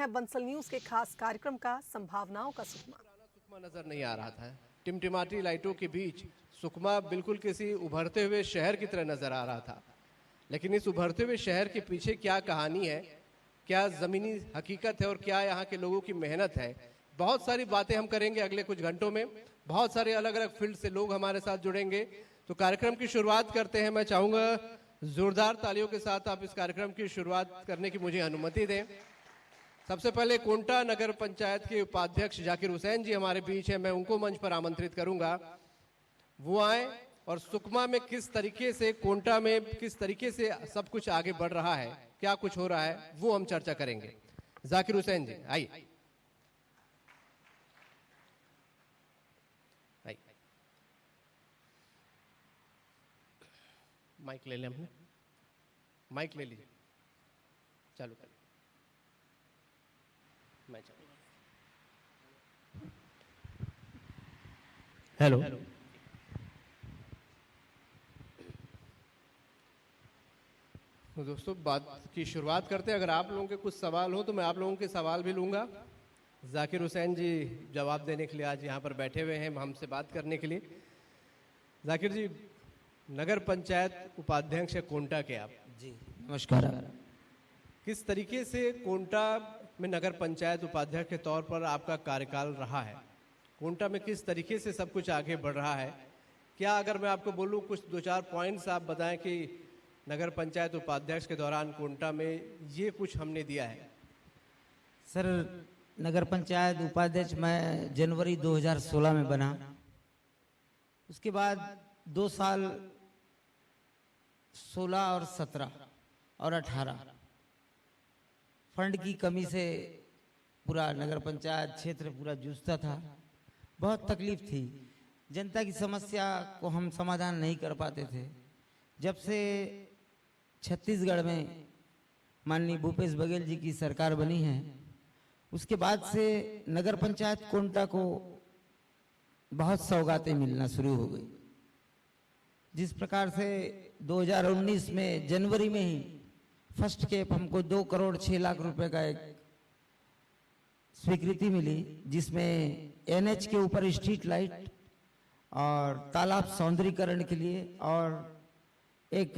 हैं बंसल न्यूज के खास कार्यक्रम का संभावनाओं का सुकमा। सुकमा नजर नहीं आ रहा था। टिमटिमाती लाइटों के बीच सुकमा बिल्कुल किसी उभरते हुए शहर की तरह नजर आ रहा था। लेकिन इस उभरते हुए शहर के पीछे क्या कहानी है, क्या जमीनी हकीकत है और क्या यहाँ के लोगों की मेहनत है, बहुत सारी बातें हम करेंगे अगले कुछ घंटों में। बहुत सारे अलग अलग फील्ड से लोग हमारे साथ जुड़ेंगे। तो कार्यक्रम की शुरुआत करते हैं। मैं चाहूंगा जोरदार तालियों के साथ आप इस कार्यक्रम की शुरुआत करने की मुझे अनुमति दें। सबसे पहले कोंटा नगर पंचायत के उपाध्यक्ष जाकिर हुसैन जी हमारे बीच हैं। मैं उनको मंच पर आमंत्रित करूंगा, वो आए और सुकमा में किस तरीके से, कोंटा में किस तरीके से सब कुछ आगे बढ़ रहा है, क्या कुछ हो रहा है, वो हम चर्चा करेंगे। जाकिर हुसैन जी आइए। माइक ले लें, हमने माइक ले लीजिए, चालू करिए। मैं चालू। हेलो। तो दोस्तों बात की शुरुआत करते हैं। अगर आप लोगों के कुछ सवाल हो तो मैं आप लोगों के सवाल भी लूंगा। जाकिर हुसैन जी जवाब देने के लिए आज यहाँ पर बैठे हुए हैं हमसे बात करने के लिए। जाकिर जी, नगर पंचायत उपाध्यक्ष है कोंटा के आप। जी नमस्कार। किस तरीके से कोंटा में नगर पंचायत उपाध्यक्ष के तौर पर आपका कार्यकाल रहा है? कोंटा में किस तरीके से सब कुछ आगे बढ़ रहा है? क्या अगर मैं आपको बोलूं कुछ दो चार पॉइंट्स आप बताएं कि नगर पंचायत उपाध्यक्ष के दौरान कोंटा में ये कुछ हमने दिया है। सर, नगर पंचायत उपाध्यक्ष मैं जनवरी 2016 में बना। उसके बाद 2 साल 16 और 17 और 18 फंड की कमी से पूरा नगर पंचायत क्षेत्र पूरा जूझता था। बहुत तकलीफ थी। जनता की समस्या को हम समाधान नहीं कर पाते थे। जब से छत्तीसगढ़ में माननीय भूपेश बघेल जी की सरकार बनी है, उसके बाद से नगर पंचायत कोंटा को बहुत सौगातें मिलना शुरू हो गई। जिस प्रकार से 2019 में जनवरी में ही फर्स्ट केप हमको 2 करोड़ 6 लाख रुपए का एक स्वीकृति मिली, जिसमें एनएच के ऊपर स्ट्रीट लाइट और तालाब सौंदर्यीकरण के लिए और एक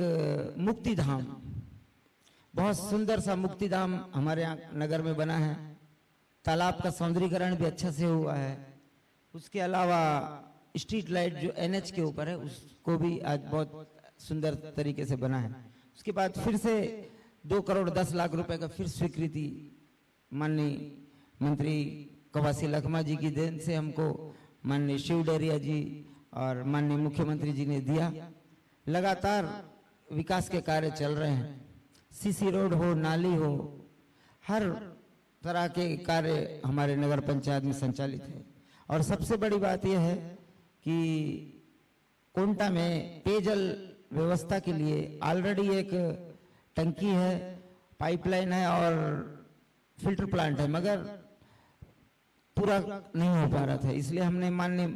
मुक्ति धाम, बहुत सुंदर सा मुक्ति धाम हमारे यहाँ नगर में बना है। तालाब का सौंदर्यीकरण भी अच्छा से हुआ है। उसके अलावा स्ट्रीट लाइट जो एनएच के ऊपर है उसको भी आज बहुत सुंदर तरीके से बना है। उसके बाद फिर से 2 करोड़ 10 लाख रुपए का फिर स्वीकृति माननीय मंत्री कवासी लखमा जी की देन से हमको माननीय शिव डरिया जी और माननीय मुख्यमंत्री जी ने दिया। लगातार विकास के कार्य चल रहे हैं। सीसी रोड हो, नाली हो, हर तरह के कार्य हमारे नगर पंचायत में संचालित है। और सबसे बड़ी बात यह है कि कोंटा में पेयजल व्यवस्था के लिए ऑलरेडी एक टंकी है, पाइपलाइन है और फिल्टर प्लांट है, मगर पूरा नहीं हो पा रहा था। इसलिए हमने माननीय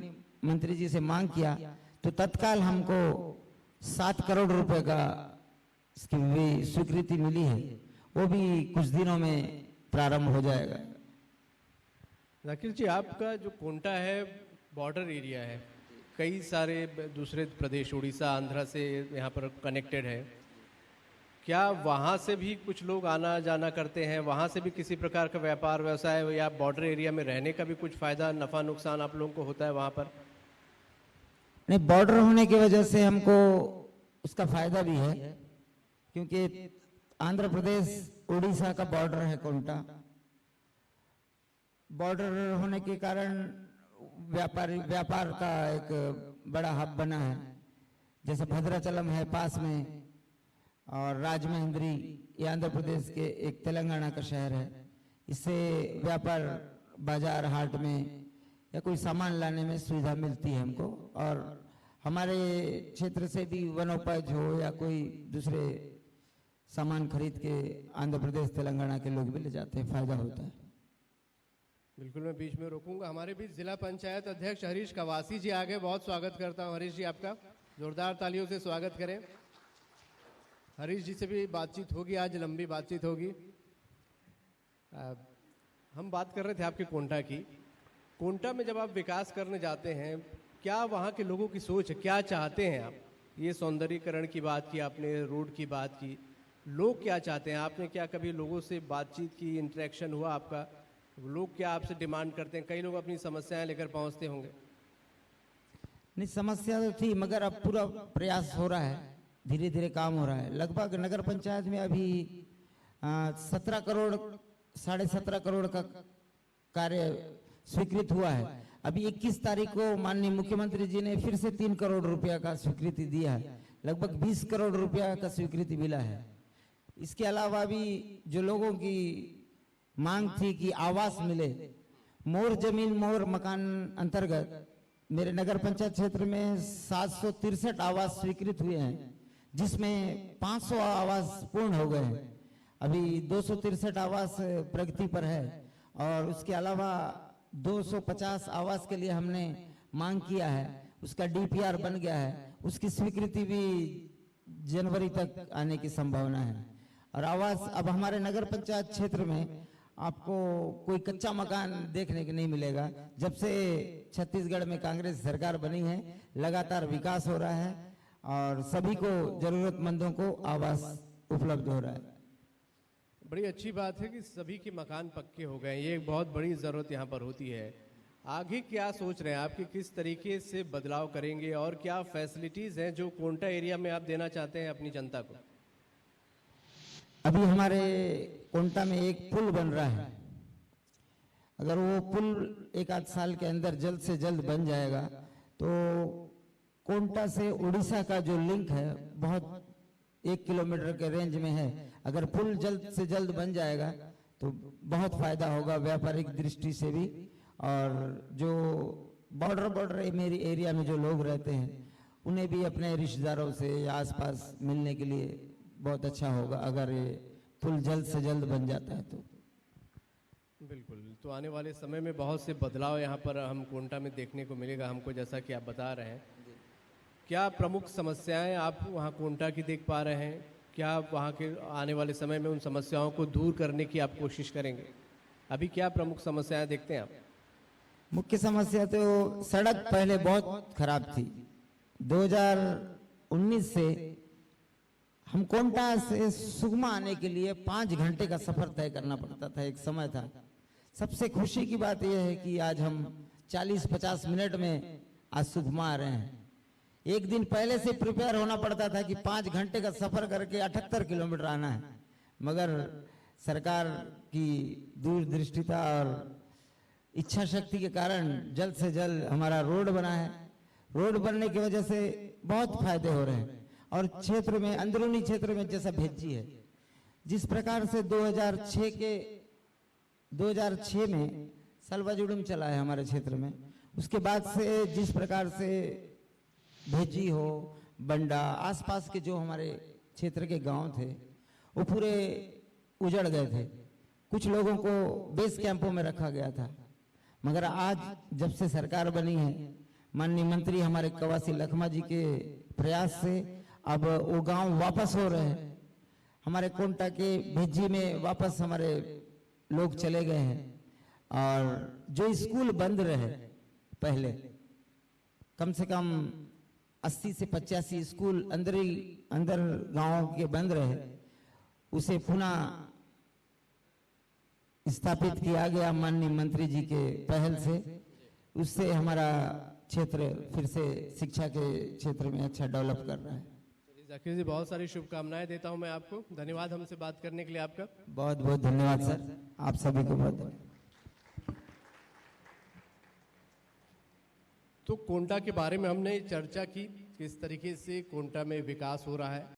मंत्री जी से मांग किया तो तत्काल हमको 7 करोड़ रुपए का इसकी भी स्वीकृति मिली है। वो भी कुछ दिनों में प्रारंभ हो जाएगा। जाकिर जी, आपका जो कोंटा है बॉर्डर एरिया है, कई सारे दूसरे प्रदेश उड़ीसा आंध्रा से यहाँ पर कनेक्टेड है। क्या वहाँ से भी कुछ लोग आना जाना करते हैं? वहाँ से भी किसी प्रकार का व्यापार व्यवसाय या बॉर्डर एरिया में रहने का भी कुछ फायदा, नफा नुकसान आप लोगों को होता है वहाँ पर? नहीं, बॉर्डर होने की वजह से हमको उसका फायदा भी है, क्योंकि आंध्र प्रदेश उड़ीसा का बॉर्डर है कोंटा। बॉर्डर होने के कारण व्यापार का एक बड़ा हब बना है। जैसे भद्राचलम है पास में और राजमहेंद्री, ये आंध्र प्रदेश के एक तेलंगाना का शहर है। इससे व्यापार बाजार हाट में या कोई सामान लाने में सुविधा मिलती है हमको। और हमारे क्षेत्र से भी वनोपज हो या कोई दूसरे सामान खरीद के आंध्र प्रदेश तेलंगाना के लोग भी ले जाते हैं, फायदा होता है। बिल्कुल, मैं बीच में रोकूंगा। हमारे बीच जिला पंचायत अध्यक्ष हरीश कवासी जी आगे, बहुत स्वागत करता हूं। हरीश जी, आपका जोरदार तालियों से स्वागत करें। हरीश जी से भी बातचीत होगी, आज लंबी बातचीत होगी। हम बात कर रहे थे आपके कोंटा की। कोंटा में जब आप विकास करने जाते हैं, क्या वहाँ के लोगों की सोच है, क्या चाहते हैं आप? ये सौंदर्यीकरण की बात की आपने, रोड की बात की, लोग क्या चाहते हैं? आपने क्या कभी लोगों से बातचीत की, इंटरेक्शन हुआ आपका? लोग क्या आपसे डिमांड करते हैं? कई लोग अपनी समस्याएं लेकर पहुंचते होंगे। नहीं, समस्या तो थी, मगर अब पूरा प्रयास हो रहा है, धीरे धीरे काम हो रहा है। लगभग नगर पंचायत में अभी 17 करोड़ 17.5 करोड़ का कार्य स्वीकृत हुआ है। अभी 21 तारीख को माननीय मुख्यमंत्री जी ने फिर से 3 करोड़ रुपया का स्वीकृति दिया है। लगभग 20 करोड़ रुपया का स्वीकृति मिला है। इसके अलावा भी जो लोगों की मांग थी कि आवास मिले, मोर जमीन मोर मकान अंतर्गत मेरे नगर पंचायत क्षेत्र में 763 आवास स्वीकृत हुए हैं, जिसमें 500 आवास पूर्ण हो गए हैं। अभी 263 आवास प्रगति पर है और उसके अलावा 250 आवास के लिए हमने मांग किया है, उसका डीपीआर बन गया है, उसकी स्वीकृति भी जनवरी तक आने की संभावना है। और आवास अब हमारे नगर पंचायत क्षेत्र में आपको कोई कच्चा मकान देखने को नहीं मिलेगा। जब से छत्तीसगढ़ में कांग्रेस सरकार बनी है, लगातार विकास हो रहा है और सभी को, जरूरतमंदों को आवास उपलब्ध हो रहा है। बड़ी अच्छी बात है कि सभी के मकान पक्के हो गए, ये एक बहुत बड़ी ज़रूरत यहाँ पर होती है। आगे क्या सोच रहे हैं आप कि किस तरीके से बदलाव करेंगे और क्या फैसिलिटीज़ हैं जो कोंटा एरिया में आप देना चाहते हैं अपनी जनता को? अभी हमारे कोंटा में एक पुल बन रहा है। अगर वो पुल 1 आध साल के अंदर जल्द से जल्द बन जाएगा तो कोंटा से उड़ीसा का जो लिंक है बहुत 1 किलोमीटर के रेंज में है। अगर पुल जल्द से जल्द बन जाएगा तो बहुत फायदा होगा व्यापारिक दृष्टि से भी, और जो बॉर्डर मेरी एरिया में जो लोग रहते हैं उन्हें भी अपने रिश्तेदारों से या आसपास मिलने के लिए बहुत अच्छा होगा अगर ये पुल जल्द से जल्द बन जाता है तो। बिल्कुल, तो आने वाले समय में बहुत से बदलाव यहाँ पर हम कोंटा में देखने को मिलेगा हमको, जैसा कि आप बता रहे हैं। क्या प्रमुख समस्याएं आप वहाँ कोंटा की देख पा रहे हैं? क्या आप वहाँ के आने वाले समय में उन समस्याओं को दूर करने की आप कोशिश करेंगे? अभी क्या प्रमुख समस्याएं देखते हैं आप? मुख्य समस्या तो सड़क पहले बहुत खराब थी। 2019 से हम कोंटा से सुकमा आने के लिए 5 घंटे का सफर तय करना पड़ता था, एक समय था। सबसे खुशी की बात यह है कि आज हम 40-50 मिनट में आज सुकमा आ रहे हैं। एक दिन पहले से प्रिपेयर होना पड़ता था कि 5 घंटे का सफर करके 78 किलोमीटर आना है, मगर सरकार की दूरदृष्टिता और इच्छा शक्ति के कारण जल्द से जल्द हमारा रोड बना है। रोड बनने की वजह से बहुत फायदे हो रहे हैं और क्षेत्र में, अंदरूनी क्षेत्र में जैसा भेजी है, जिस प्रकार से 2006 में सलवाजुड़म चला है हमारे क्षेत्र में, उसके बाद से जिस प्रकार से भेजी हो, बंडा, आसपास के जो हमारे क्षेत्र के गांव थे वो पूरे उजड़ गए थे। कुछ लोगों को बेस कैंपों में रखा गया था, मगर आज जब से सरकार बनी है, माननीय मंत्री हमारे कवासी लखमा जी के प्रयास से अब वो गांव वापस हो रहे हैं। हमारे कोंटा के भेजी में वापस हमारे लोग चले गए हैं और जो स्कूल बंद रहे पहले, कम से कम 80 से 85 स्कूल अंदर गांव के बंद रहे, उसे पुनः स्थापित किया गया माननीय मंत्री जी के पहल से। उससे हमारा क्षेत्र फिर से शिक्षा के क्षेत्र में अच्छा डेवलप कर रहा है। जाकिर जी, बहुत सारी शुभकामनाएं देता हूं मैं आपको। धन्यवाद हमसे बात करने के लिए आपका। बहुत बहुत धन्यवाद सर, आप सभी को बहुत धन्यवाद। तो कोंटा के बारे में हमने चर्चा की, किस तरीके से कोंटा में विकास हो रहा है।